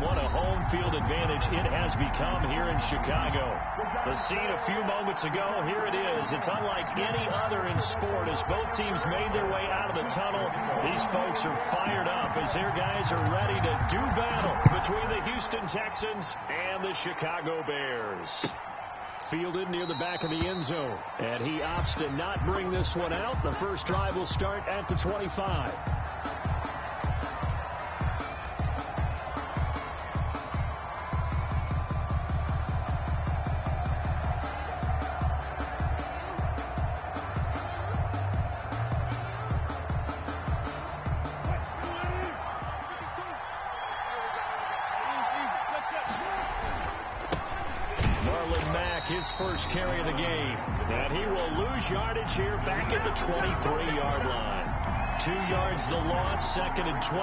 and what a home field advantage it has become here in Chicago. The scene a few moments ago, here it is. It's unlike any other in sport as both teams made their way out of the tunnel. These folks are fired up as their guys are ready to do battle between the Houston Texans and the Chicago Bears. Fielded near the back of the end zone, and he opts to not bring this one out. The first drive will start at the 25. His first carry of the game. And he will lose yardage here back at the 23-yard line. 2 yards the loss, second and 12.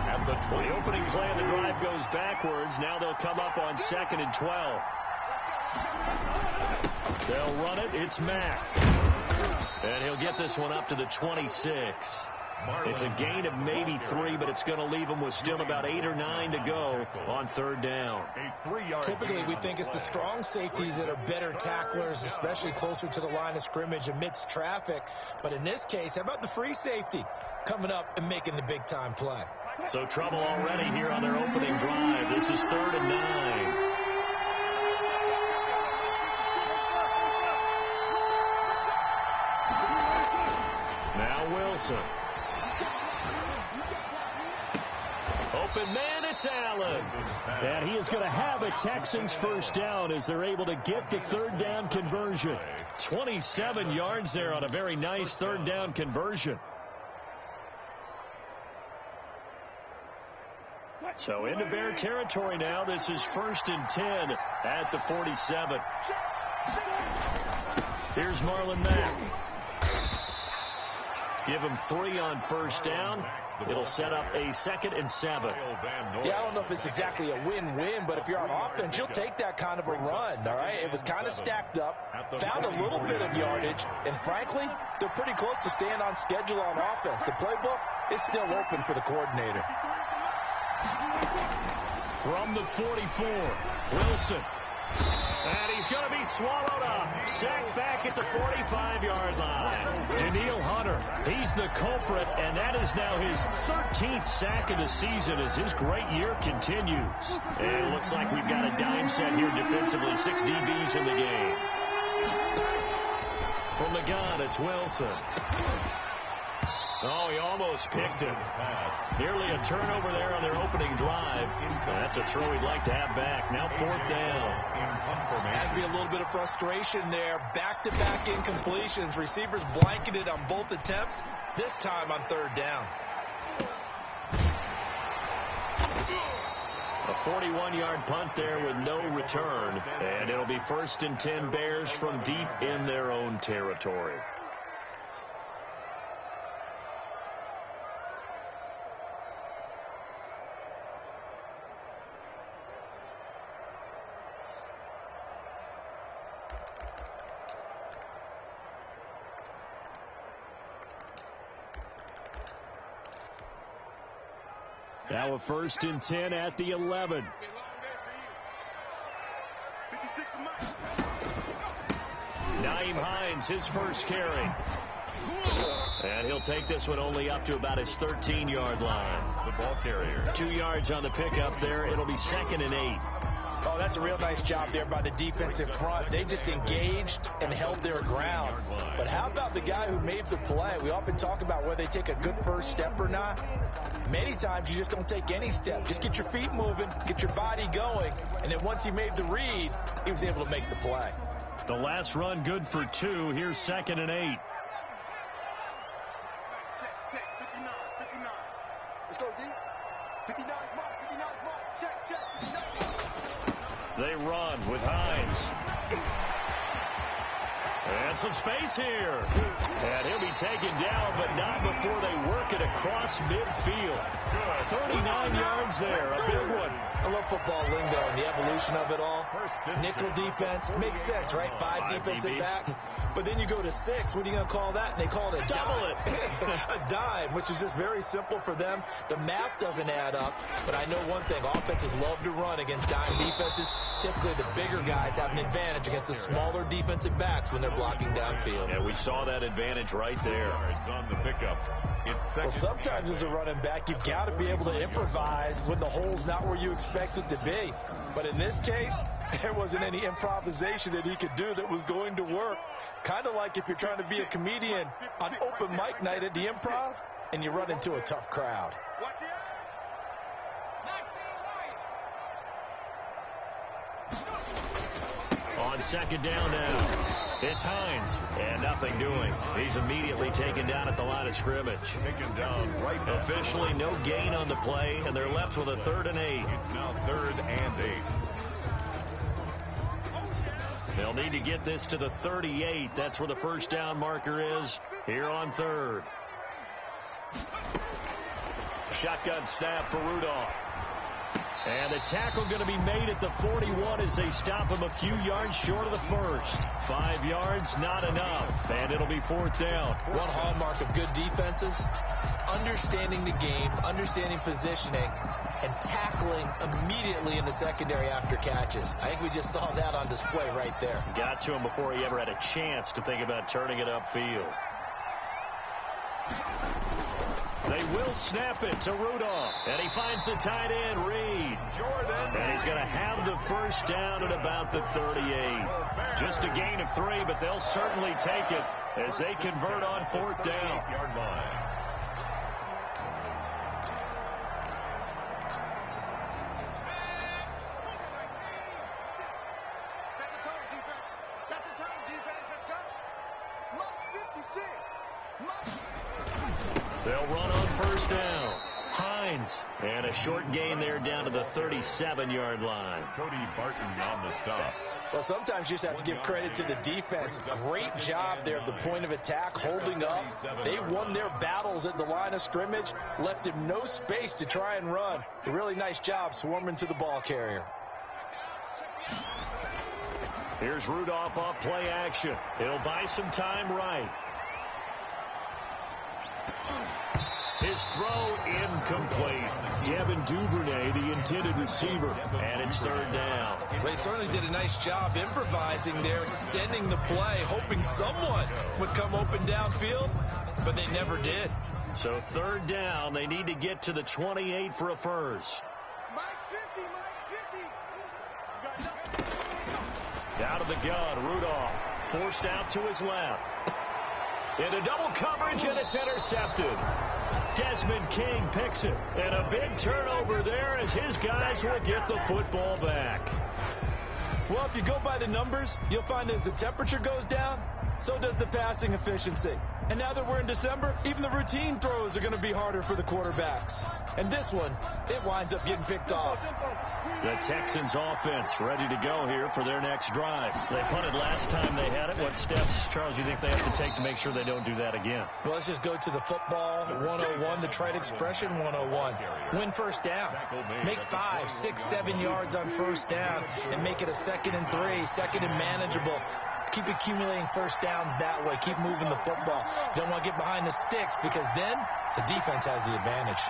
At the opening play of the drive goes backwards. Now they'll come up on second and 12. They'll run it. It's Mack. And he'll get this one up to the 26. It's a gain of maybe 3, but it's going to leave them with still about 8 or 9 to go on third down. Typically, we think it's the strong safeties that are better tacklers, especially closer to the line of scrimmage amidst traffic. But in this case, how about the free safety coming up and making the big-time play? So trouble already here on their opening drive. This is 3rd and 9. Now Wilson. Open man, it's Allen. And he is going to have a Texans first down as they're able to get the third down conversion. 27 yards there on a very nice third down conversion. So into Bear territory now. This is 1st and 10 at the 47. Here's Marlon Mack. Give him 3 on first down. It'll set up a 2nd and 7. Yeah, I don't know if it's exactly a win-win, but if you're on offense, you'll take that kind of a run, all right? It was kind of stacked up, found a little bit of yardage, and frankly, they're pretty close to staying on schedule on offense. The playbook is still open for the coordinator. From the 44, Wilson. And he's going to be swallowed up. Sacked back at the 45-yard line. Danielle Hunter, he's the culprit, and that is now his 13th sack of the season as his great year continues. And it looks like we've got a dime set here defensively. 6 DBs in the game. From the gun, it's Wilson. Oh, he almost picked it. Nearly a turnover there on their opening drive. That's a throw he'd like to have back. Now 4th down. Has to be a little bit of frustration there. Back-to-back incompletions. Receivers blanketed on both attempts. This time on 3rd down. A 41-yard punt there with no return. And it'll be 1st and 10 Bears from deep in their own territory. Now a 1st and 10 at the 11. Nyheim Hines, his first carry. And he'll take this one only up to about his 13-yard line. The ball carrier. 2 yards on the pickup there. It'll be 2nd and 8. Oh, that's a real nice job there by the defensive front. They just engaged and held their ground. But how about the guy who made the play? We often talk about whether they take a good first step or not. Many times you just don't take any step. Just get your feet moving, get your body going, and then once he made the read, he was able to make the play. The last run good for 2. Here's 2nd and 8. Check, 59, 59. Let's go, D. 59, mark, 59, mark. Check, 59. They run with Hines. And some space here. And he'll be taken down, but not before they work it across midfield. 39 yards there, a big one. I love football lingo and the evolution of it all. Nickel defense makes sense, right? 5 defensive back. But then you go to 6. What are you going to call that? And they call it a double dime. A dime, which is just very simple for them. The math doesn't add up. But I know one thing. Offenses love to run against dime defenses. Typically, the bigger guys have an advantage against the smaller defensive backs when they're blocking downfield. Yeah, we saw that advantage right there. It's on the pickup. Well, sometimes as a running back, you've got to be able to improvise when the hole's not where you expect it to be. But in this case, there wasn't any improvisation that he could do that was going to work. Kind of like if you're trying to be a comedian on open mic night at the Improv and you run into a tough crowd. On second down now, it's Hines, and nothing doing. He's immediately taken down at the line of scrimmage. Taken down right now. Officially no gain on the play, and they're left with a 3rd and 8. It's now 3rd and 8. They'll need to get this to the 38. That's where the first down marker is here on 3rd. Shotgun snap for Rudolph. And the tackle going to be made at the 41 as they stop him a few yards short of the first. 5 yards, not enough, and it'll be 4th down. One hallmark of good defenses is understanding the game, understanding positioning, and tackling immediately in the secondary after catches. I think we just saw that on display right there. Got to him before he ever had a chance to think about turning it upfield. They will snap it to Rudolph, and he finds the tight end, Reed. And he's going to have the first down at about the 38. Just a gain of 3, but they'll certainly take it as they convert on 4th down. Yard line. Set the tone, defense. Set the tone, defense. Let's go. Mark 56. They'll run on first down. Hines. And a short gain there down to the 37-yard line. Cody Barton on the stop. Well, sometimes you just have to give credit to the defense. Great job there at the point of attack, holding up. They won their battles at the line of scrimmage, left him no space to try and run. A really nice job swarming to the ball carrier. Here's Rudolph off play action. He'll buy some time right. His throw incomplete. Devin Duvernay, the intended receiver, and it's 3rd down. They certainly did a nice job improvising there, extending the play, hoping someone would come open downfield, but they never did. So 3rd down, they need to get to the 28 for a first. Mike's 50, Mike's 50. Out of the gun, Rudolph forced out to his left. Into double coverage, and it's intercepted. Desmond King picks it. And a big turnover there as his guys will get the football back. Well, if you go by the numbers, you'll find as the temperature goes down, so does the passing efficiency. And now that we're in December, even the routine throws are going to be harder for the quarterbacks. And this one, it winds up getting picked off. The Texans offense ready to go here for their next drive. They punted last time they had it. What steps, Charles, you think they have to take to make sure they don't do that again? Well, let's just go to the football 101, the trite expression 101. Win first down. Make 5, 6, 7 yards on first down and make it a 2nd and 3, 2nd and manageable. Keep accumulating first downs that way. Keep moving the football. You don't want to get behind the sticks because then the defense has the advantage.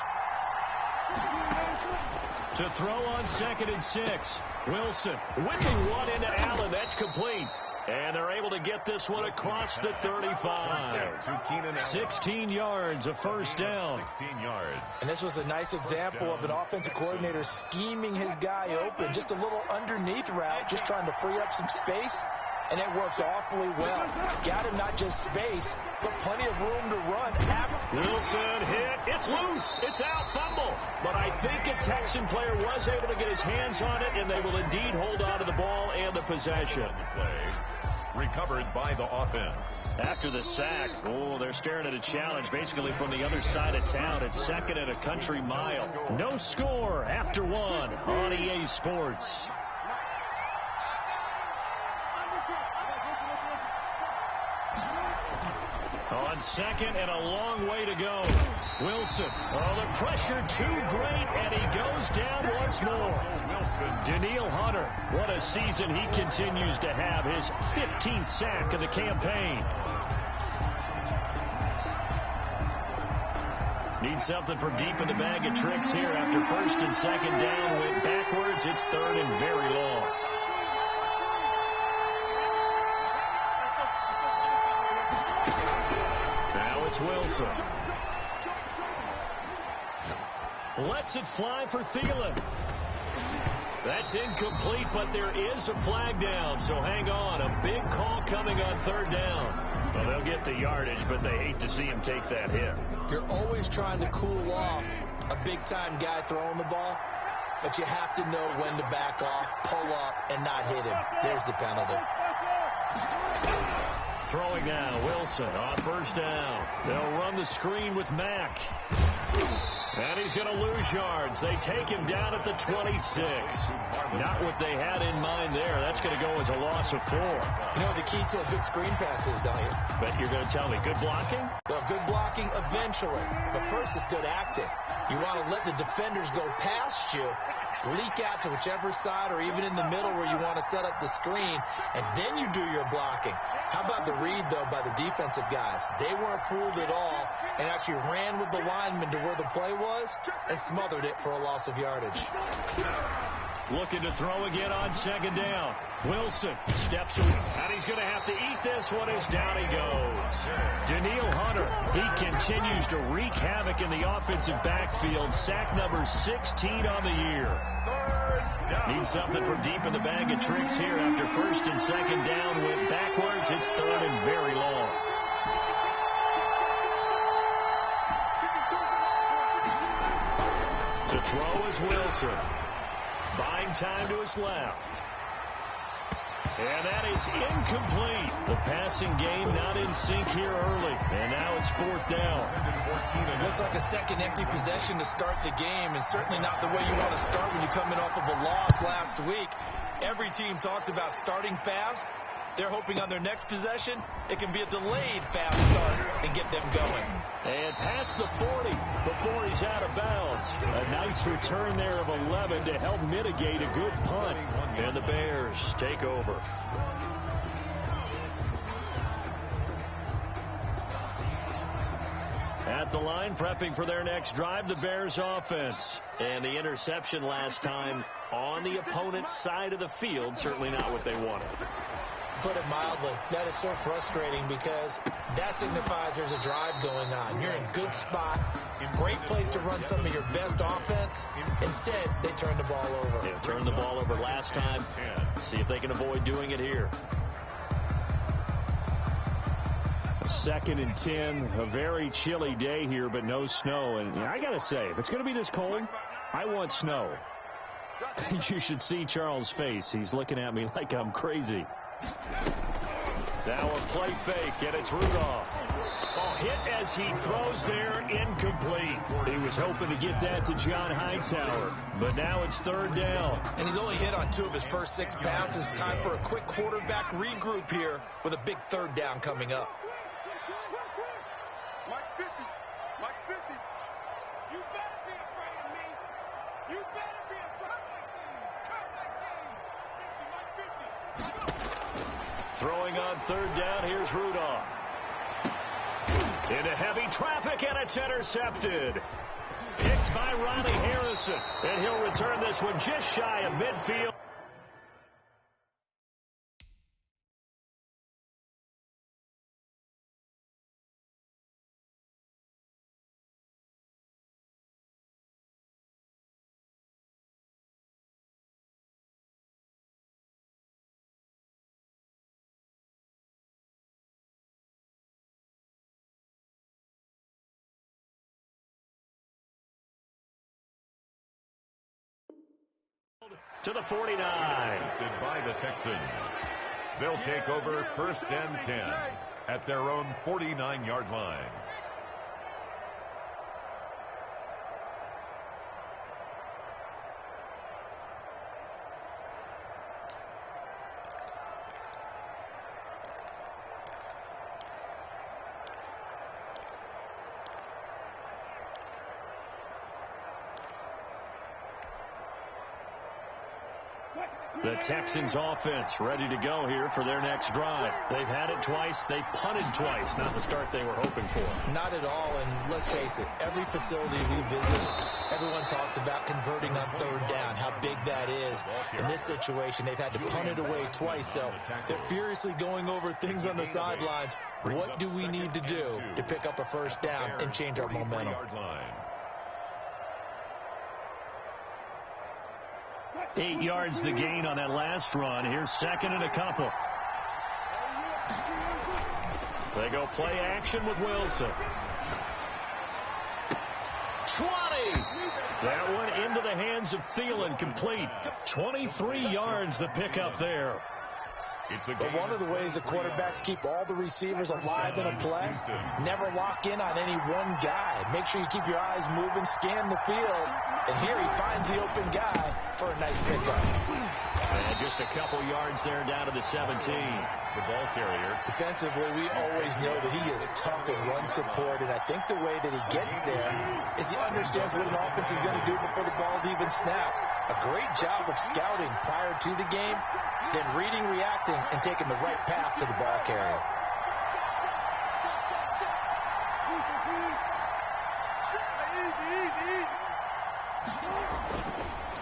To throw on 2nd and 6. Wilson whipping one into Allen. That's complete. And they're able to get this one across the 35. 16 yards, a first down. 16 yards. And this was a nice example of an offensive coordinator scheming his guy open. Just a little underneath route, just trying to free up some space. And it worked awfully well. Got him not just space, but plenty of room to run. Wilson hit. It's loose. It's out. Fumble. But I think a Texan player was able to get his hands on it, and they will indeed hold on to the ball and the possession. Recovered by the offense. After the sack, they're staring at a challenge basically from the other side of town. It's 2nd and a country mile. No score after 1 on EA Sports. on second and a long way to go. Wilson. Oh, the pressure too great, and he goes down once more. Danielle Hunter, what a season he continues to have. His 15th sack of the campaign. Need something from deep in the bag of tricks here. After first and second down went backwards, it's third and very long. Now it's Wilson. Lets it fly for Thielen. That's incomplete, but there is a flag down, so hang on. A big call coming on third down. Well, they'll get the yardage, but they hate to see him take that hit. You're always trying to cool off a big-time guy throwing the ball, but you have to know when to back off, pull up, and not hit him. There's the penalty. Throwing now, Wilson on first down. They'll run the screen with Mack. And he's going to lose yards. They take him down at the 26. Not what they had in mind there. That's going to go as a loss of 4. You know the key to a good screen pass is, don't you? But you're going to tell me, good blocking? Well, good blocking eventually. But first is good acting. You want to let the defenders go past you, leak out to whichever side or even in the middle where you want to set up the screen, and then you do your blocking. How about the read, though, by the defensive guys? They weren't fooled at all and actually ran with the lineman to where the play was and smothered it for a loss of yardage. Looking to throw again on second down. Wilson steps away, and he's going to have to eat this one as down he goes. Danielle Hunter, he continues to wreak havoc in the offensive backfield. Sack number 16 on the year. Need something from deep in the bag of tricks here after first and second down went backwards. It's third and very long. To throw is Wilson. Buying time to his left. And that is incomplete. The passing game not in sync here early. And now it's fourth down. It looks like a second empty possession to start the game, and certainly not the way you want to start when you're coming off of a loss last week. Every team talks about starting fast. They're hoping on their next possession, it can be a delayed fast start and get them going. And past the 40 before he's out of bounds. A nice return there of 11 to help mitigate a good punt. And the Bears take over. At the line, prepping for their next drive, the Bears offense. And the interception last time on the opponent's side of the field, certainly not what they wanted. Put it mildly, that is so frustrating because that signifies there's a drive going on. You're in a good spot, great place to run some of your best offense. Instead, they turn the ball over. Yeah, turned the ball over last time. See if they can avoid doing it here. 2nd and 10, a very chilly day here, but no snow. And I got to say, if it's going to be this cold, I want snow. You should see Charles' face. He's looking at me like I'm crazy. Now a play fake, and it's Rudolph. Oh, hit as he throws there, incomplete. He was hoping to get that to John Hightower, but now it's third down. And he's only hit on 2 of his first 6 passes. Time for a quick quarterback regroup here with a big third down coming up. Mike 50. Mike 50. You better be afraid of me. You better be afraid of my team. Come my team. Mike 50. Throwing on third down, here's Rudolph. Into heavy traffic, and it's intercepted. Picked by Ronnie Harrison, and he'll return this one just shy of midfield. To the 49. By the Texans. They'll take over first and 10 at their own 49-yard line. The Texans offense ready to go here for their next drive. They've had it twice. They punted twice. Not the start they were hoping for. Not at all, and let's face it, every facility we visit, everyone talks about converting on third down, how big that is. In this situation, they've had to punt it away twice, so they're furiously going over things on the sidelines. What do we need to do to pick up a first down and change our momentum? 8 yards the gain on that last run. Here's second and a couple. They go play action with Wilson. 20. That one into the hands of Thielen, complete. 23 yards the pickup there. But one of the ways the quarterbacks keep all the receivers alive in a play, never lock in on any one guy. Make sure you keep your eyes moving, scan the field, and here he finds the open guy for a nice pickup. And just a couple yards there down to the 17. The ball carrier. Defensively, we always know that he is tough in run support, and I think the way that he gets there is he understands what an offense is going to do before the ball's even snapped. A great job of scouting prior to the game, then reading, reacting, and taking the right path to the ball carrier.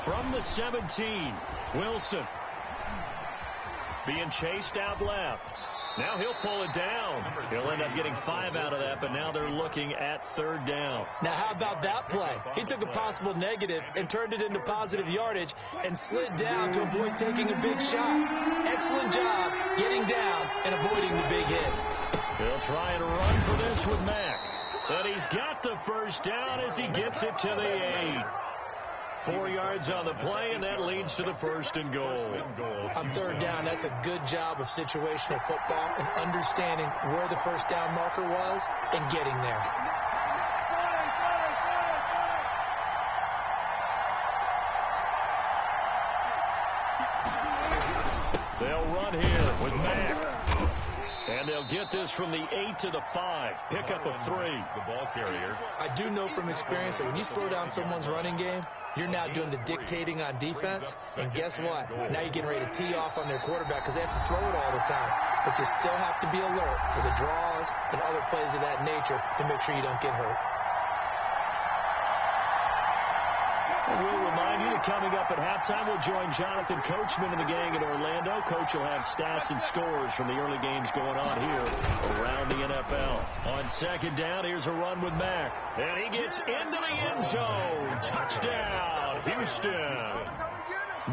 From the 17, Wilson being chased out left. Now he'll pull it down. He'll end up getting 5 out of that, but now they're looking at third down. Now, how about that play? He took a possible negative and turned it into positive yardage and slid down to avoid taking a big shot. Excellent job getting down and avoiding the big hit. He'll try and run for this with Mack. But he's got the first down as he gets it to the 8. 4 yards on the play, and that leads to the first and goal. On third down, that's a good job of situational football and understanding where the first down marker was and getting there. They'll run here with Mack. And they'll get this from the 8 to the 5. Pickup of 3. The ball carrier. I do know from experience that when you slow down someone's running game, you're now doing the dictating on defense. And guess what? Now you're getting ready to tee off on their quarterback because they have to throw it all the time. But you still have to be alert for the draws and other plays of that nature to make sure you don't get hurt. We'll remind you that coming up at halftime, we'll join Jonathan Coachman and the gang in Orlando. Coach will have stats and scores from the early games going on here around the NFL. On second down, here's a run with Mack. And he gets into the end zone. Touchdown, Houston.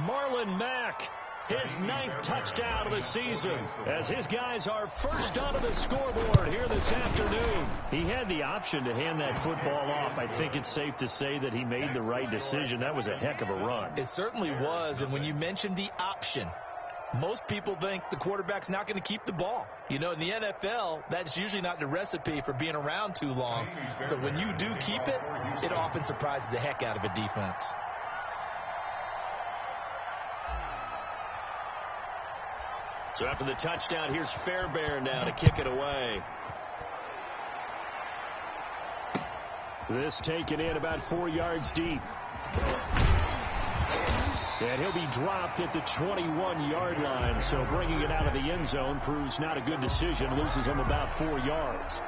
Marlon Mack, his 9th touchdown of the season, as his guys are first onto the scoreboard here this afternoon. He had the option to hand that football off. I think it's safe to say that he made the right decision. That was a heck of a run. It certainly was, and when you mentioned the option, most people think the quarterback's not going to keep the ball. You know, in the NFL, that's usually not the recipe for being around too long. So when you do keep it, it often surprises the heck out of a defense. So after the touchdown, here's Fairbairn now to kick it away. This taken in about 4 yards deep. And he'll be dropped at the 21-yard line. So bringing it out of the end zone proves not a good decision. Loses him about 4 yards.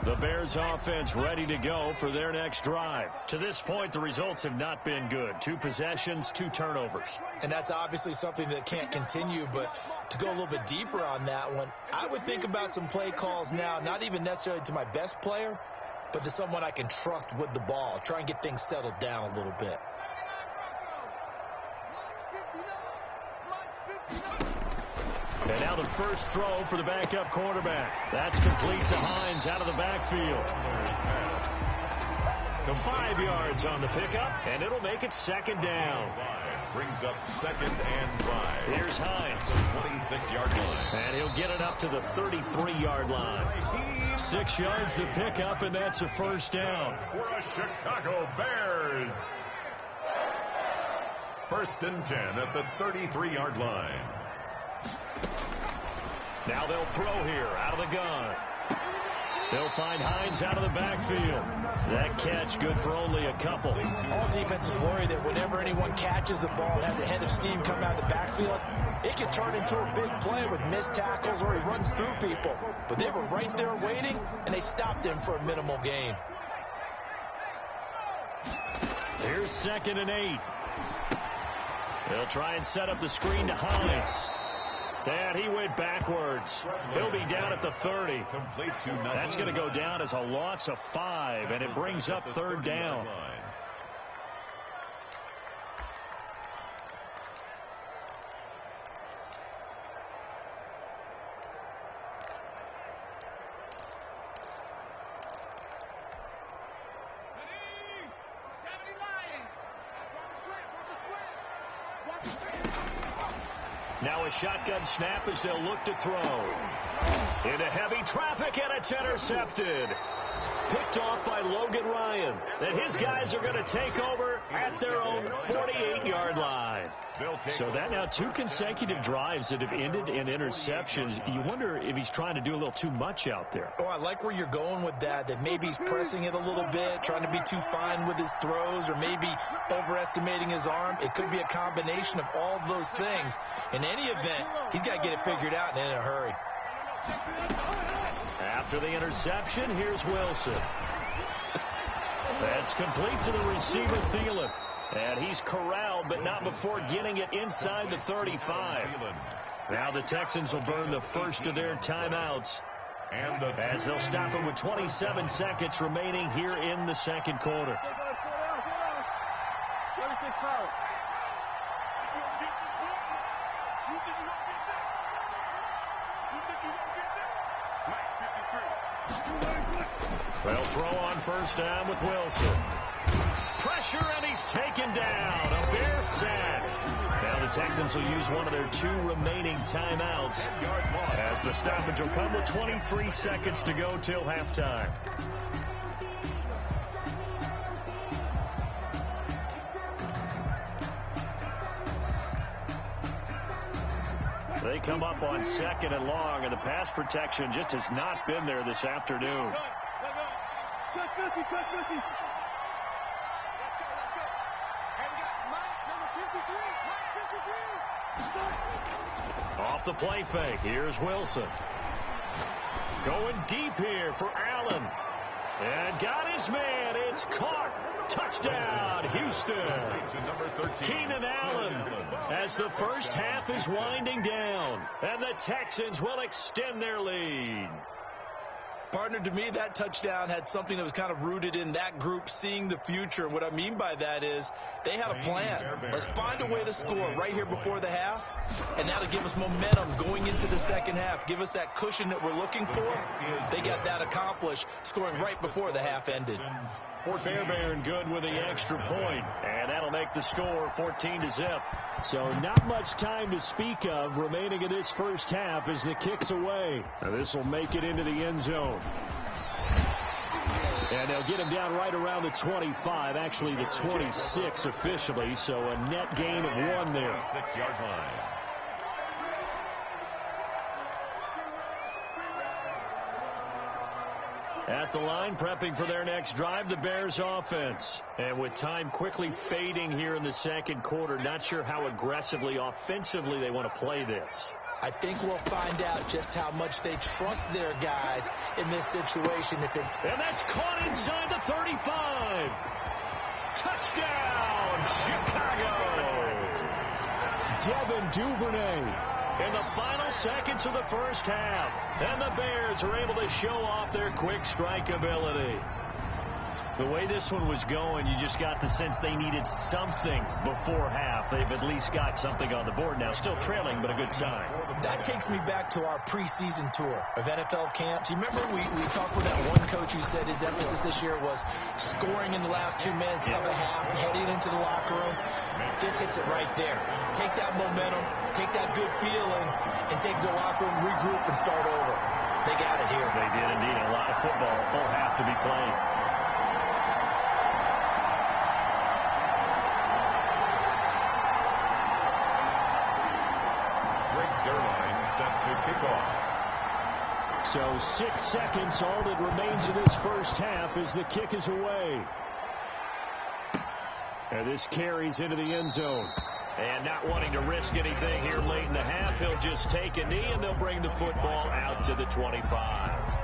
The Bears offense ready to go for their next drive. To this point, the results have not been good. 2 possessions, 2 turnovers. And that's obviously something that can't continue, but to go a little bit deeper on that one, I would think about some play calls now, not even necessarily to my best player, but to someone I can trust with the ball. Try and get things settled down a little bit. And now the first throw for the backup quarterback. That's complete to Hines out of the backfield. The 5 yards on the pickup, and it'll make it second down. Brings up second and 5. Here's Hines. 26-yard line. And he'll get it up to the 33-yard line. 6 yards the pickup, and that's a first down. For a Chicago Bears. First and 10 at the 33-yard line. Now Now they'll throw here out of the gun. They'll find Hines out of the backfield. That catch good for only a couple. All defenses worry that whenever anyone catches the ball and has a head of steam come out of the backfield, it can turn into a big play with missed tackles or he runs through people. But they were right there waiting, and they stopped him for a minimal gain. Here's 2nd and 8. They'll try and set up the screen to Hines. And he went backwards. He'll be down at the 30. That's going to go down as a loss of 5, and it brings up 3rd down. Now a shotgun snap as they'll look to throw. Into heavy traffic, and it's intercepted. Picked off by Logan Ryan. And his guys are going to take over at their own 48-yard line. So that now 2 consecutive drives that have ended in interceptions. You wonder if he's trying to do a little too much out there. Oh, I like where you're going with that maybe he's pressing it a little bit, trying to be too fine with his throws, or maybe overestimating his arm. It could be a combination of all of those things. In any event, he's got to get it figured out and in a hurry. After the interception, here's Wilson. That's complete to the receiver, Thielen. And he's corralled, but not before getting it inside the 35. Now the Texans will burn the first of their timeouts, as they'll stop it with 27 seconds remaining here in the second quarter. They'll throw on first down with Wilson. Pressure, and he's taken down. A Bear sack. Now the Texans will use one of their 2 remaining timeouts, as the stoppage will come with 23 seconds to go till halftime. They come up on 2nd and long, and the pass protection just has not been there this afternoon. Off the play fake, here's Wilson. Going deep here for Allen. And got his man. It's caught. Touchdown, Houston. Keenan Allen, as the first half is winding down, and the Texans will extend their lead. Partner, to me, that touchdown had something that was kind of rooted in that group seeing the future. And what I mean by that is they had a plan. Let's find a way to score right here before the half, and that'll give us momentum going into the second half. Give us that cushion that we're looking for. They got that accomplished, scoring right before the half ended. Fairbairn good with the extra point, and that'll make the score 14-0. So not much time to speak of remaining in this first half as the kick's away. Now this will make it into the end zone. And they'll get him down right around the 25, actually the 26 officially, so a net gain of 1 there. 6-yard line. At the line, prepping for their next drive, the Bears offense. And with time quickly fading here in the second quarter, not sure how aggressively, offensively they want to play this. I think we'll find out just how much they trust their guys in this situation. And that's caught inside the 35. Touchdown, Chicago. Devin Duvernay in the final seconds of the first half. And the Bears are able to show off their quick strike ability. The way this one was going, you just got the sense they needed something before half. They've at least got something on the board now. Still trailing, but a good sign. That takes me back to our preseason tour of NFL camps. You remember we talked with that one coach who said his emphasis this year was scoring in the last 2 minutes of a half, heading into the locker room. This hits it right there. Take that momentum, take that good feeling, and take the locker room, regroup, and start over. They got it here. They did indeed. A lot of football, a full half to be played. Zerline set to kick off. So 6 seconds, all that remains in this first half as the kick is away. And this carries into the end zone. And not wanting to risk anything here late in the half, he'll just take a knee, and they'll bring the football out to the 25.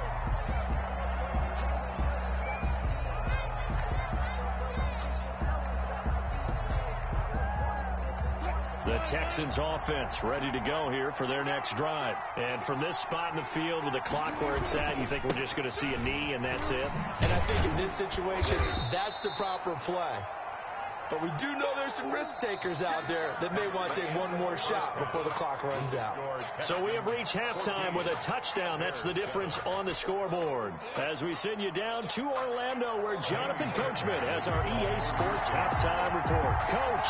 The Texans offense ready to go here for their next drive. And from this spot in the field with the clock where it's at, you think we're just going to see a knee and that's it? And I think in this situation, that's the proper play. But we do know there's some risk takers out there that may want to take one more shot before the clock runs out. So we have reached halftime with a touchdown. That's the difference on the scoreboard. As we send you down to Orlando, where Jonathan Coachman has our EA Sports halftime report. Coach.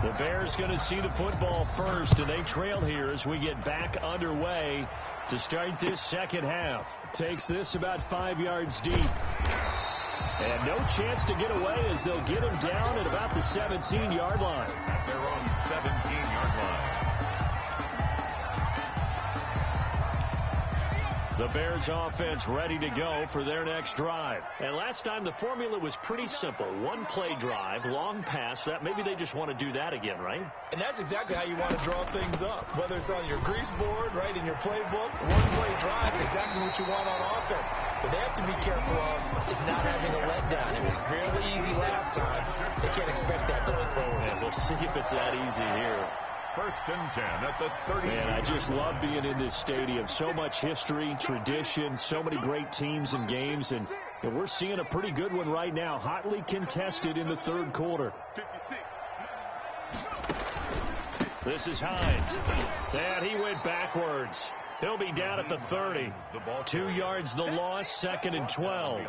The Bears going to see the football first, and they trail here as we get back underway to start this second half. Takes this about 5 yards deep. And no chance to get away as they'll get him down at about the 17-yard line. At their own 17-yard line. The Bears offense ready to go for their next drive. And last time the formula was pretty simple. One play drive, long pass. That maybe they just want to do that again, right? And that's exactly how you want to draw things up. Whether it's on your grease board, right, in your playbook, one play drive is exactly what you want on offense. What they have to be careful of is not having a letdown. It was fairly easy last time. They can't expect that going forward. And we'll see if it's that easy here. First and 10 at the 30. Man, I just love being in this stadium. So much history, tradition, so many great teams and games, and we're seeing a pretty good one right now. Hotly contested in the third quarter. This is Hines. And he went backwards. He'll be down at the 30. 2 yards the loss, 2nd and 12.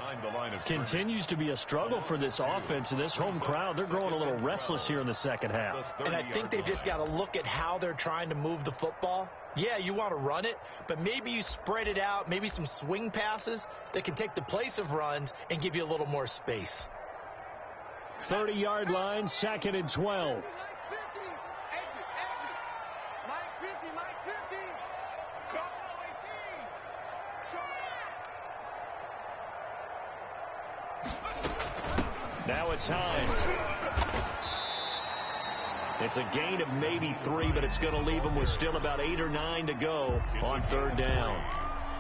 Continues to be a struggle for this offense and this home crowd. They're growing a little restless here in the second half. And I think they've just got to look at how they're trying to move the football. Yeah, you want to run it, but maybe you spread it out, maybe some swing passes that can take the place of runs and give you a little more space. 30-yard line, 2nd and 12. Now it's Hines. It's a gain of maybe 3, but it's going to leave them with still about 8 or 9 to go on third down.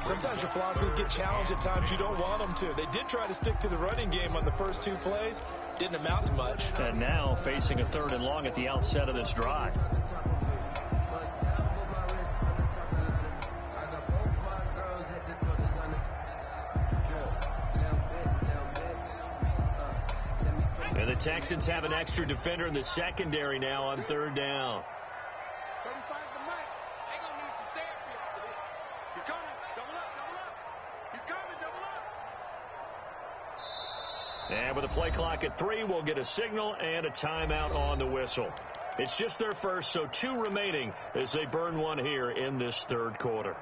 Sometimes your philosophies get challenged at times you don't want them to. They did try to stick to the running game on the first 2 plays. Didn't amount to much. And now facing a 3rd and long at the outset of this drive. And the Texans have an extra defender in the secondary now on third down. 35's the mic. They're going to need some therapy after this. He's coming. Double up, double up. He's coming, double up. And with a play clock at 3, we'll get a signal and a timeout on the whistle. It's just their first, so 2 remaining as they burn one here in this third quarter.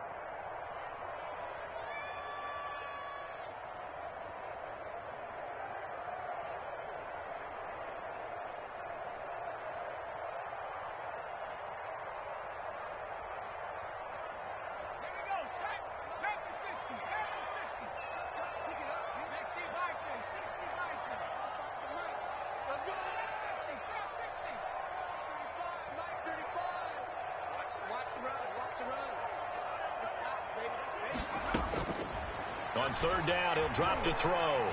On third down, he'll drop to throw.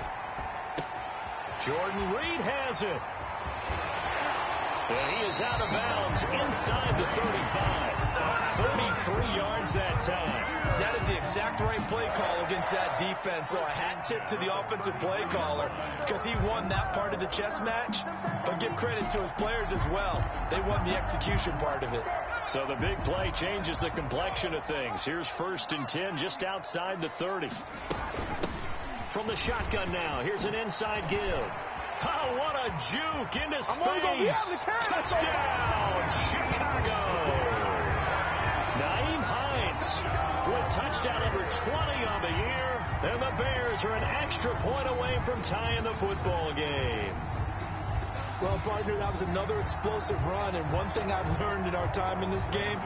Jordan Reed has it. And he is out of bounds inside the 35. 33 yards that time. That is the exact right play call against that defense. So a hat tip to the offensive play caller because he won that part of the chess match. But give credit to his players as well. They won the execution part of it. So the big play changes the complexion of things. Here's 1st and 10 just outside the 30. From the shotgun now, here's an inside give. Oh, what a juke into space. Touchdown, Chicago. Nyheim Hines with touchdown number 20 on the year. And the Bears are an extra point away from tying the football game. Well, partner, that was another explosive run, and one thing I've learned in our time in this game,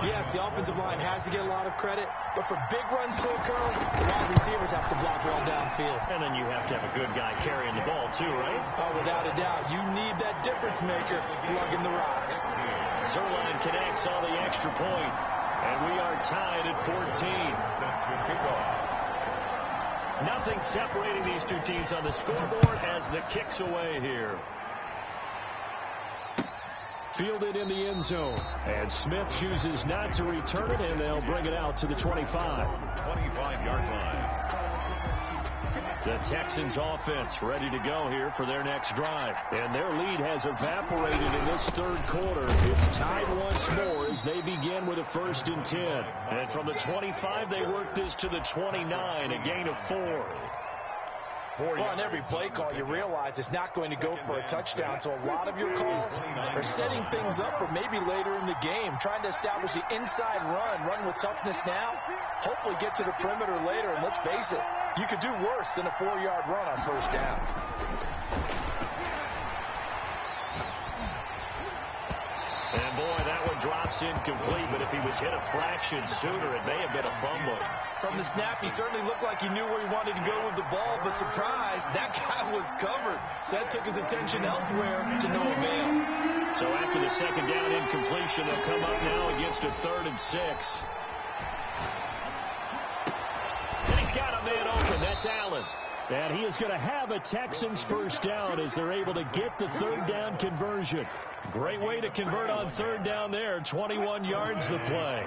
yes, the offensive line has to get a lot of credit, but for big runs to occur, the wide receivers have to block well downfield. And then you have to have a good guy carrying the ball, too, right? Oh, without a doubt. You need that difference maker lugging the rock. Zerline connects on the extra point, and we are tied at 14. Set to kick off. Nothing separating these two teams on the scoreboard as the kick's away here. Fielded in the end zone. And Smith chooses not to return it, and they'll bring it out to the 25. 25-yard line. The Texans offense ready to go here for their next drive. And their lead has evaporated in this third quarter. It's tied once more as they begin with a 1st and 10. And from the 25, they work this to the 29, a gain of 4. Well, on every play call, you realize it's not going to go for a touchdown. So a lot of your calls are setting things up for maybe later in the game, trying to establish the inside run with toughness now, hopefully get to the perimeter later. And let's face it, you could do worse than a 4-yard run on 1st down. And boy, that one drops incomplete, but if he was hit a fraction sooner, it may have been a fumble. From the snap, he certainly looked like he knew where he wanted to go with the ball, but surprise, that guy was covered. So that took his attention elsewhere to no avail. So after the 2nd down incompletion, they'll come up now against a 3rd and 6. And he's got a man open. That's Allen. And he is going to have a Texans 1st down as they're able to get the 3rd down conversion. Great way to convert on 3rd down there. 21 yards the play.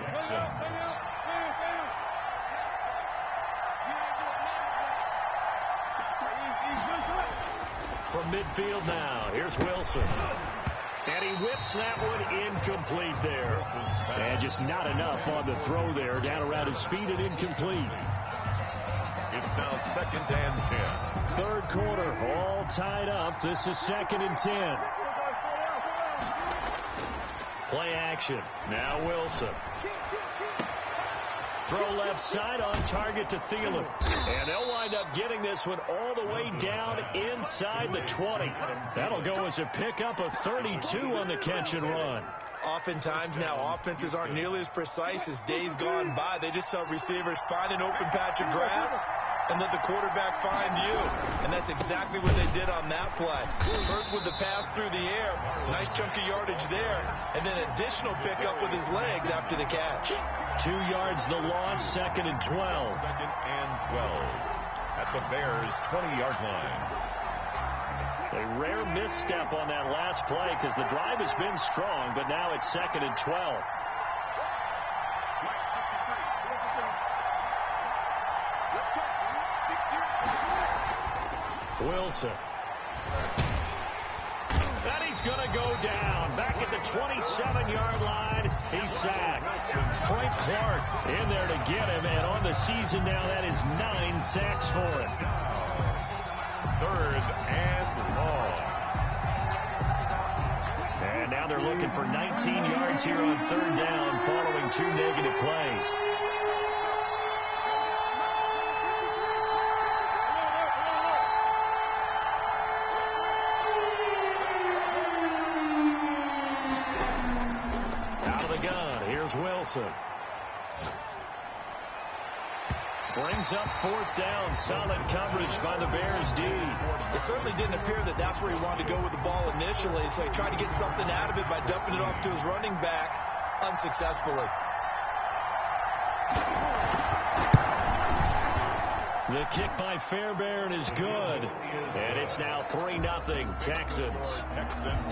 From midfield now, here's Wilson. And he whips that one incomplete there. And just not enough on the throw there. Down around his feet and incomplete. It's now 2nd and 10. 3rd quarter, all tied up. This is 2nd and 10. Play action. Now Wilson. Throw left side on target to Thielen. And they'll wind up getting this one all the way down inside the 20. That'll go as a pickup of 32 on the catch and run. Oftentimes now, offenses aren't nearly as precise as days gone by. They just tell receivers, find an open patch of grass and let the quarterback find you. And that's exactly what they did on that play. First with the pass through the air, nice chunk of yardage there, and then additional pickup with his legs after the catch. 2 yards the loss, 2nd and 12. 2nd and 12 at the Bears' 20-yard line. A rare misstep on that last play because the drive has been strong, but now it's 2nd and 12. Wilson. And he's going to go down. Back at the 27-yard line, he's sacked. Frank Clark in there to get him, and on the season now, that is 9 sacks for him. 3rd and long. And now they're looking for 19 yards here on 3rd down following 2 negative plays. Wilson. Brings up 4th down. Solid coverage by the Bears D. It certainly didn't appear that that's where he wanted to go with the ball initially, so he tried to get something out of it by dumping it off to his running back unsuccessfully. The kick by Fairbairn is good. And it's now 3-0 Texans.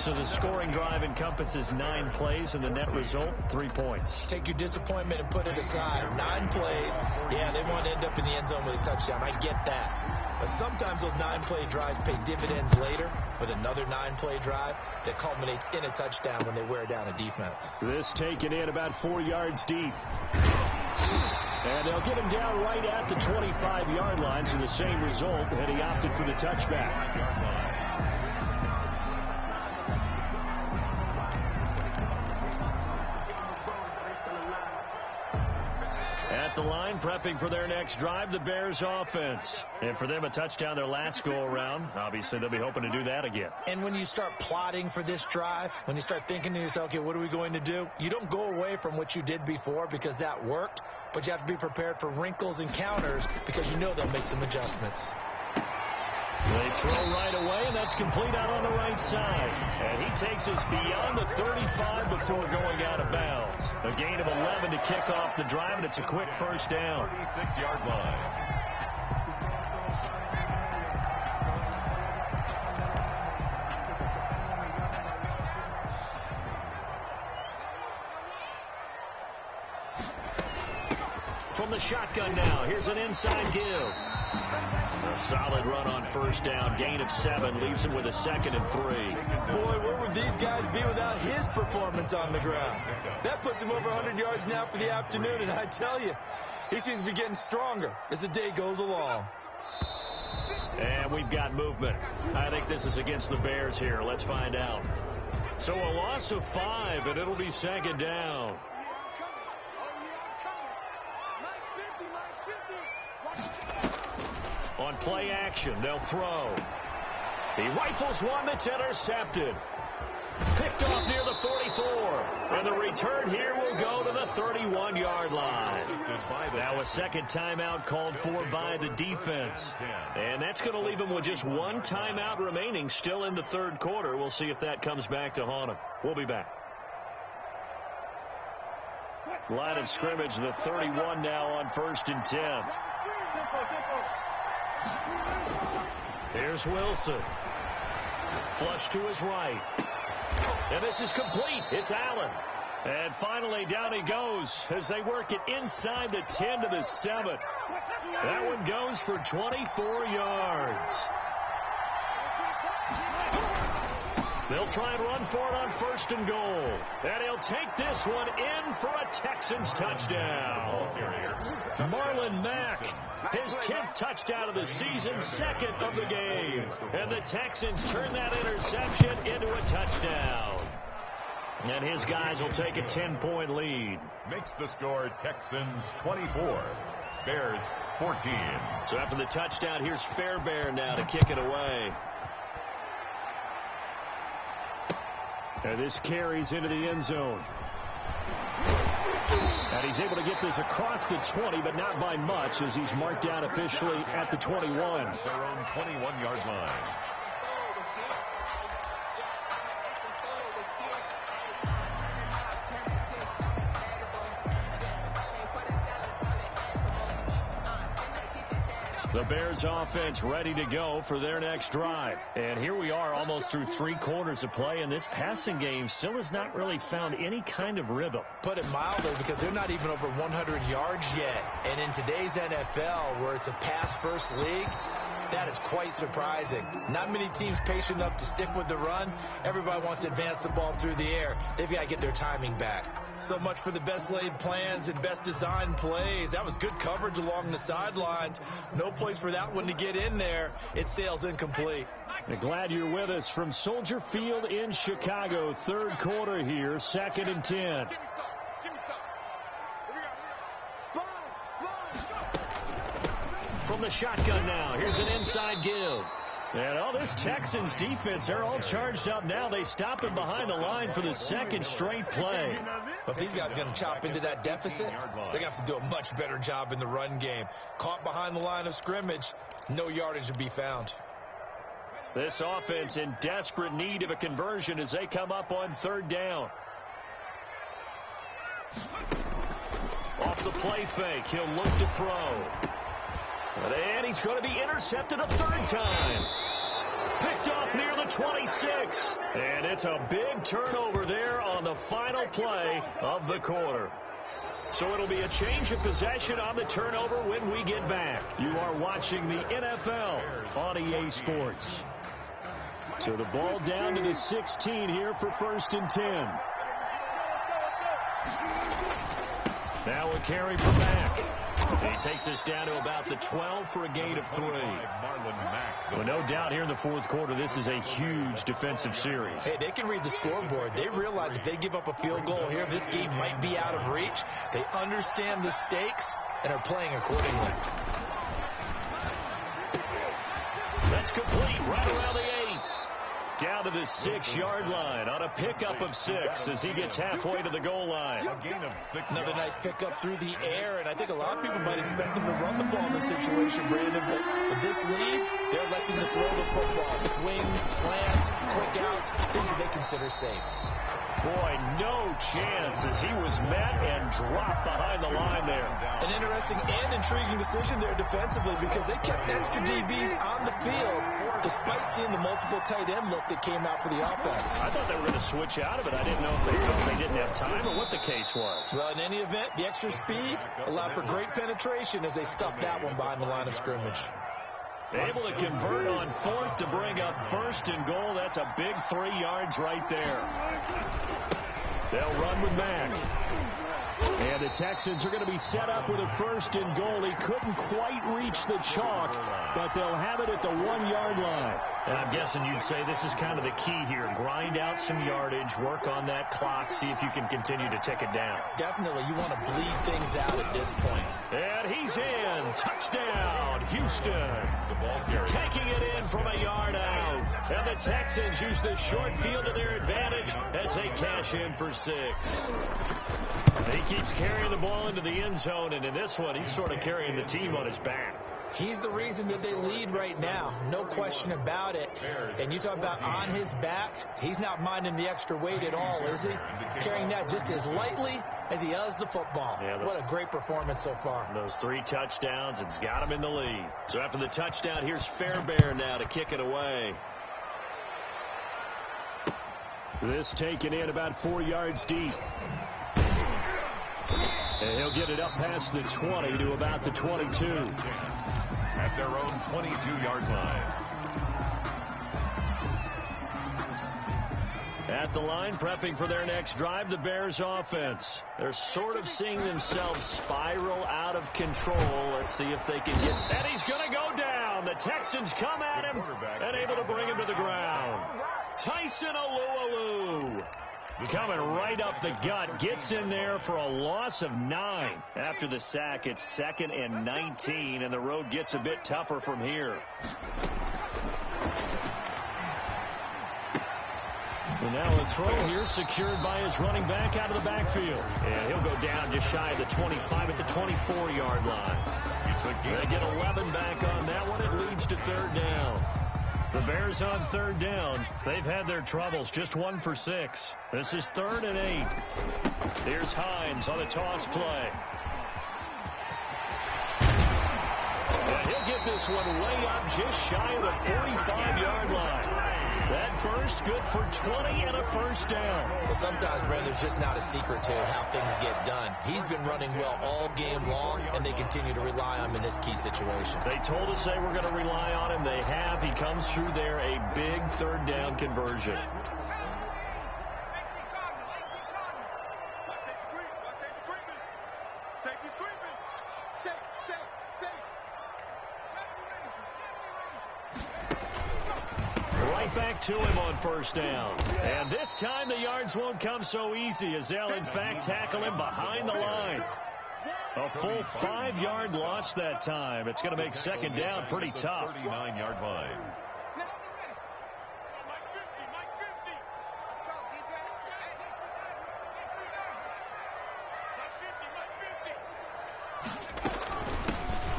So the scoring drive encompasses 9 plays, and the net result, 3 points. Take your disappointment and put it aside. 9 plays. Yeah, they want to end up in the end zone with a touchdown. I get that. But sometimes those 9-play drives pay dividends later with another 9-play drive that culminates in a touchdown when they wear down a defense. This taken in about 4 yards deep. And they'll get him down right at the 25-yard line, so the same result, and he opted for the touchback. At the the line, prepping for their next drive, the Bears offense. And for them, a touchdown their last go-around. Obviously, they'll be hoping to do that again. And when you start plotting for this drive, when you start thinking to yourself, okay, what are we going to do? You don't go away from what you did before because that worked, but you have to be prepared for wrinkles and counters because you know they'll make some adjustments. They throw right away, and that's complete out on the right side. And he takes us beyond the 35 before going out of bounds. A gain of 11 to kick off the drive, and it's a quick first down. 36-yard line. From the shotgun now, here's an inside give. A solid run on first down. Gain of 7 leaves him with a 2nd and 3. Boy, where would these guys be without his performance on the ground? That puts him over 100 yards now for the afternoon, and I tell you, he seems to be getting stronger as the day goes along. And we've got movement. I think this is against the Bears here. Let's find out. So a loss of 5, and it'll be 2nd down. On play action, they'll throw. He rifles one that's intercepted. Picked off near the 44. And the return here will go to the 31-yard line. Now a second timeout called for by the defense. And that's going to leave him with just one timeout remaining still in the third quarter. We'll see if that comes back to haunt him. We'll be back. Line of scrimmage, the 31 now on 1st and 10. Here's Wilson. Flush to his right. And this is complete. It's Allen. And finally, down he goes as they work it inside the 10 to the 7. That one goes for 24 yards. They'll try and run for it on 1st and goal. And he'll take this one in for a Texans touchdown. Marlon Mack, his 10th touchdown of the season, 2nd of the game. And the Texans turn that interception into a touchdown. And his guys will take a 10-point lead. Makes the score Texans 24, Bears 14. So after the touchdown, here's Fairbairn now to kick it away. And this carries into the end zone. And he's able to get this across the 20, but not by much, as he's marked out officially at the 21. Their own 21-yard line. The Bears offense ready to go for their next drive. And here we are almost through 3 quarters of play, and this passing game still has not really found any kind of rhythm. Put it mildly, because they're not even over 100 yards yet. And in today's NFL, where it's a pass-first league, that is quite surprising. Not many teams patient enough to stick with the run. Everybody wants to advance the ball through the air. They've got to get their timing back. So much for the best laid plans and best designed plays. That was good coverage along the sidelines. No place for that one to get in there. It sails incomplete. Glad you're with us from Soldier Field in Chicago. Third quarter here, 2nd and 10. From the shotgun now, here's an inside give. And all this Texans defense, they're all charged up now. They stop him behind the line for the 2nd straight play. If these guys are going to chop into that deficit, they're going to have to do a much better job in the run game. Caught behind the line of scrimmage, no yardage to be found. This offense in desperate need of a conversion as they come up on 3rd down. Off the play fake, he'll look to throw. And he's going to be intercepted a 3rd time. Picked off near the 26. And it's a big turnover there on the final play of the quarter. So it'll be a change of possession on the turnover when we get back. You are watching the NFL on EA Sports. So the ball down to the 16 here for 1st and 10. Now a carry for Mack. He takes us down to about the 12 for a gain of 3. Well, no doubt here in the 4th quarter, this is a huge defensive series. Hey, they can read the scoreboard. They realize if they give up a field goal here, this game might be out of reach. They understand the stakes, and are playing accordingly. That's complete right around the 8. Down to the 6-yard line on a pickup of 6 as he gets halfway to the goal line. A gain of 6 Another nice pickup through the air, and I think a lot of people might expect them to run the ball in this situation, Brandon, but with this lead, they're electing to throw the football. Swings, slants, quick outs, things that they consider safe. Boy, no chance as he was met and dropped behind the line there. An interesting and intriguing decision there defensively because they kept extra DBs on the field despite seeing the multiple tight end look that came out for the offense. I thought they were going to switch out of it. I didn't know if they thought they didn't have time or what the case was. Well, in any event, the extra speed allowed for great penetration as they stuffed that one behind the line of scrimmage. Able to convert on 4th to bring up 1st and goal. That's a big 3 yards right there. They'll run with Mack. And the Texans are going to be set up with a 1st and goal. He couldn't quite reach the chalk, but they'll have it at the 1-yard line. And I'm guessing you'd say this is kind of the key here. Grind out some yardage, work on that clock, see if you can continue to tick it down. Definitely, you want to bleed things out at this point. And he's in. Touchdown, Houston. The ball carrier. Taking it in from a yard out. And the Texans use the short field to their advantage as they cash in for 6. He keeps carrying the ball into the end zone, and in this one, he's sort of carrying the team on his back. He's the reason that they lead right now. No question about it. And you talk about on his back, he's not minding the extra weight at all, is he? Carrying that just as lightly as he does the football. Yeah, what a great performance so far. Those 3 touchdowns, it's got him in the lead. So after the touchdown, here's Fairbairn now to kick it away. This taken in about 4 yards deep. And he'll get it up past the 20 to about the 22. At their own 22-yard line. At the line, prepping for their next drive, the Bears offense. They're sort of seeing themselves spiral out of control. Let's see if they can get... And he's going to go down. The Texans come at him and able to bring him to the ground. Tyson Alualu. Coming right up the gut, gets in there for a loss of 9. After the sack, it's 2nd and 19, and the road gets a bit tougher from here. And now a throw here secured by his running back out of the backfield. And he'll go down just shy of the 25 at the 24-yard line. They get 11 back on that one. It leads to 3rd down. The Bears on 3rd down. They've had their troubles. Just 1 for 6. This is 3rd and 8. Here's Hines on the toss play. And he'll get this one way up just shy of the 45-yard line. That burst good for 20 and a 1st down. Well, sometimes, Brandon, it's just not a secret to how things get done. He's been running well all game long, and they continue to rely on him in this key situation. They told us they were going to rely on him. They have. He comes through there, a big 3rd down conversion. Back to him on 1st down. And this time the yards won't come so easy as they'll in fact tackle him behind the line. A full 5-yard loss that time. It's going to make 2nd down pretty tough. 39-yard line.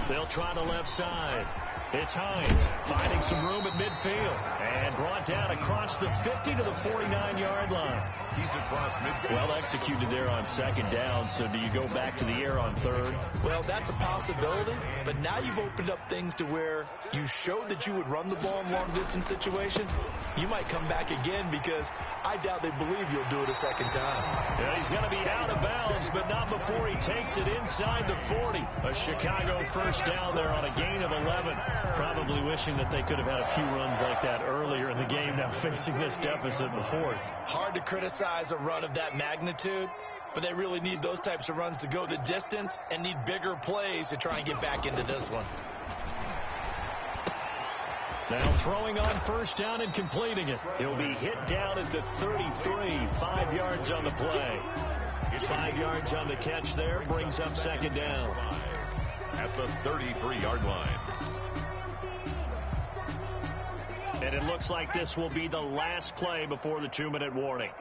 They'll try the left side. It's Hines finding some room at midfield and brought down across the 50 to the 49-yard line. He's across midfield. Well executed there on 2nd down. So do you go back to the air on 3rd? Well, that's a possibility, but now you've opened up things to where you showed that you would run the ball in long-distance situation. You might come back again because I doubt they believe you'll do it a 2nd time. Yeah, he's going to be out of bounds, but not before he takes it inside the 40. A Chicago 1st down there on a gain of 11. Probably wishing that they could have had a few runs like that earlier in the game, now facing this deficit in the 4th. Hard to criticize a run of that magnitude, but they really need those types of runs to go the distance and need bigger plays to try and get back into this one. Now throwing on 1st down and completing it. He'll be hit down at the 33, 5 yards on the play. 5 yards on the catch there, brings up 2nd down. at the 33-yard line. And it looks like this will be the last play before the 2-minute warning.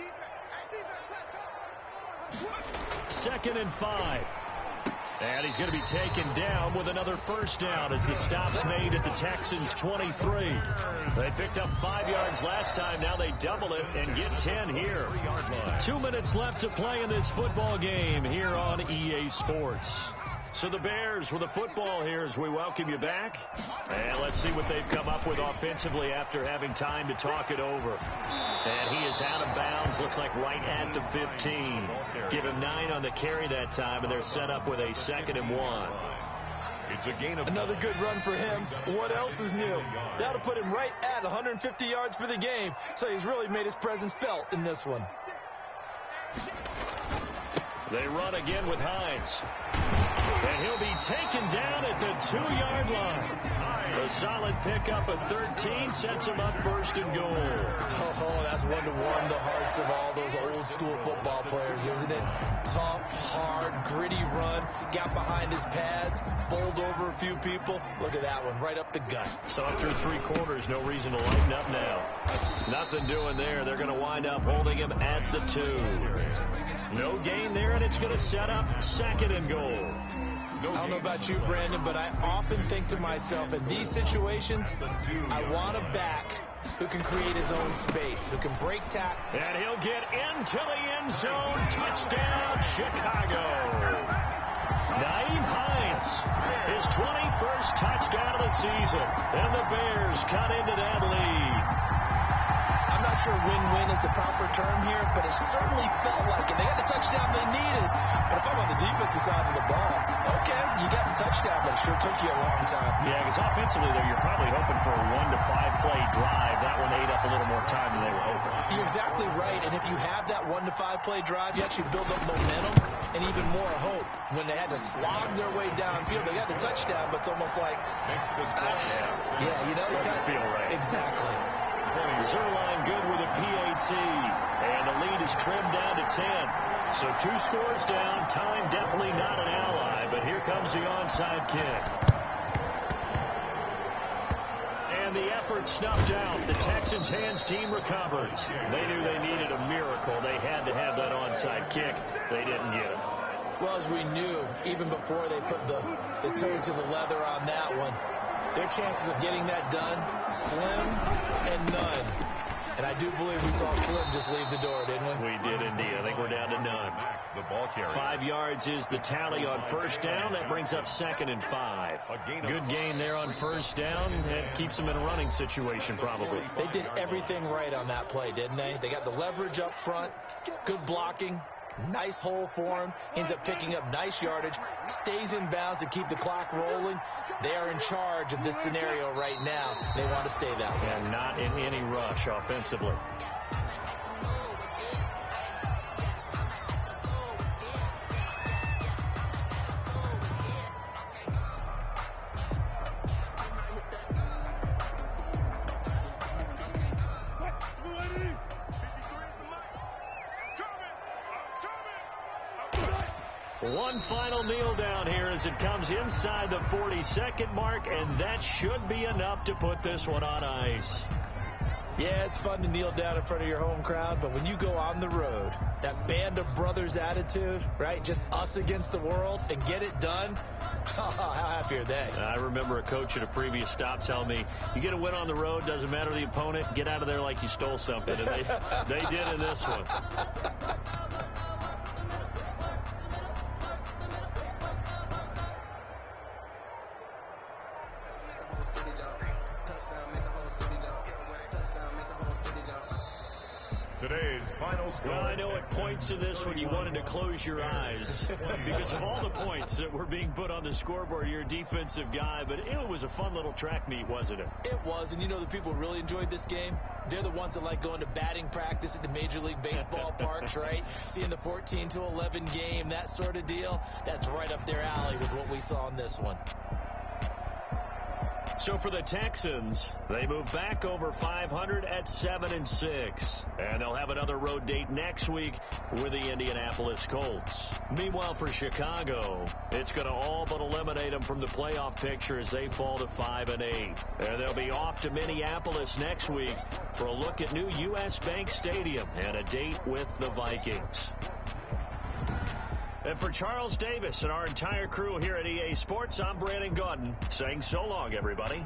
2nd and 5. And he's going to be taken down with another first down as the stop's made at the Texans' 23. They picked up 5 yards last time. Now they double it and get 10 here. 2 minutes left to play in this football game here on EA Sports. So the Bears with the football here as we welcome you back. And let's see what they've come up with offensively after having time to talk it over. And he is out of bounds, looks like right at the 15. Give him 9 on the carry that time, and they're set up with a 2nd and 1. It's a gain of another good run for him. What else is new? That'll put him right at 150 yards for the game. So he's really made his presence felt in this one. They run again with Hines. And he'll be taken down at the 2-yard line. A solid pickup at 13 sets him up 1st and goal. Oh, that's one to warm the hearts of all those old school football players, isn't it? Tough, hard, gritty run. Got behind his pads, bowled over a few people. Look at that one, right up the gut. So up through 3 quarters, no reason to lighten up now. Nothing doing there. They're going to wind up holding him at the 2. No gain there, and it's going to set up 2nd and goal. I don't know about you, Brandon, but I often think to myself, in these situations, I want a back who can create his own space, who can break tackle. And he'll get into the end zone. Touchdown, Chicago. Naeem Hines, his 21st touchdown of the season. And the Bears cut into that lead. I'm not sure win-win is the proper term here, but it certainly felt like it. They got the touchdown they needed. But if I'm on the defensive side of the ball, okay, you got the touchdown, but it sure took you a long time. Yeah, because offensively, though, you're probably hoping for a 1 to 5 play drive. That one ate up a little more time than they were hoping. You're exactly right, and if you have that 1 to 5 play drive, you actually build up momentum and even more hope. When they had to slog their way downfield, they got the touchdown, but it's almost like, yeah, you know, doesn't feel right. Exactly. Zuerlein good with a PAT, and the lead is trimmed down to 10. So 2 scores down. Time definitely not an ally, but here comes the onside kick. And the effort snuffed out. The Texans' hands team recovers. They knew they needed a miracle. They had to have that onside kick. They didn't get it. Well, as we knew, even before they put the toe to the leather on that one, their chances of getting that done, slim and none. And I do believe we saw Slim just leave the door, didn't we? We did indeed. I think we're down to none. The ball carrier. 5 yards is the tally on first down. That brings up 2nd and 5. Good gain there on first down. That keeps them in a running situation probably. They did everything right on that play, didn't they? They got the leverage up front, good blocking. Nice hole for him. Ends up picking up nice yardage. Stays in bounds to keep the clock rolling. They are in charge of this scenario right now. They want to stay that way. And not in any rush offensively. One final kneel down here as it comes inside the 40-second mark, and that should be enough to put this one on ice. Yeah, it's fun to kneel down in front of your home crowd, but when you go on the road, that band of brothers attitude, right, just us against the world, and get it done, how happy are they? I remember a coach at a previous stop telling me, you get a win on the road, doesn't matter the opponent, get out of there like you stole something, and they did in this one. Today's final score. Well, I know at points in this when you wanted to close your eyes because of all the points that were being put on the scoreboard. You're a defensive guy, but it was a fun little track meet, wasn't it? It was, and you know the people who really enjoyed this game? They're the ones that like going to batting practice at the Major League Baseball parks, right? Seeing the 14-11 game, that sort of deal. That's right up their alley with what we saw in this one. So for the Texans, they move back over 500 at 7-6. And they'll have another road date next week with the Indianapolis Colts. Meanwhile, for Chicago, it's going to all but eliminate them from the playoff picture as they fall to 5-8. And they'll be off to Minneapolis next week for a look at new U.S. Bank Stadium and a date with the Vikings. And for Charles Davis and our entire crew here at EA Sports, I'm Brandon Gaudin saying so long, everybody.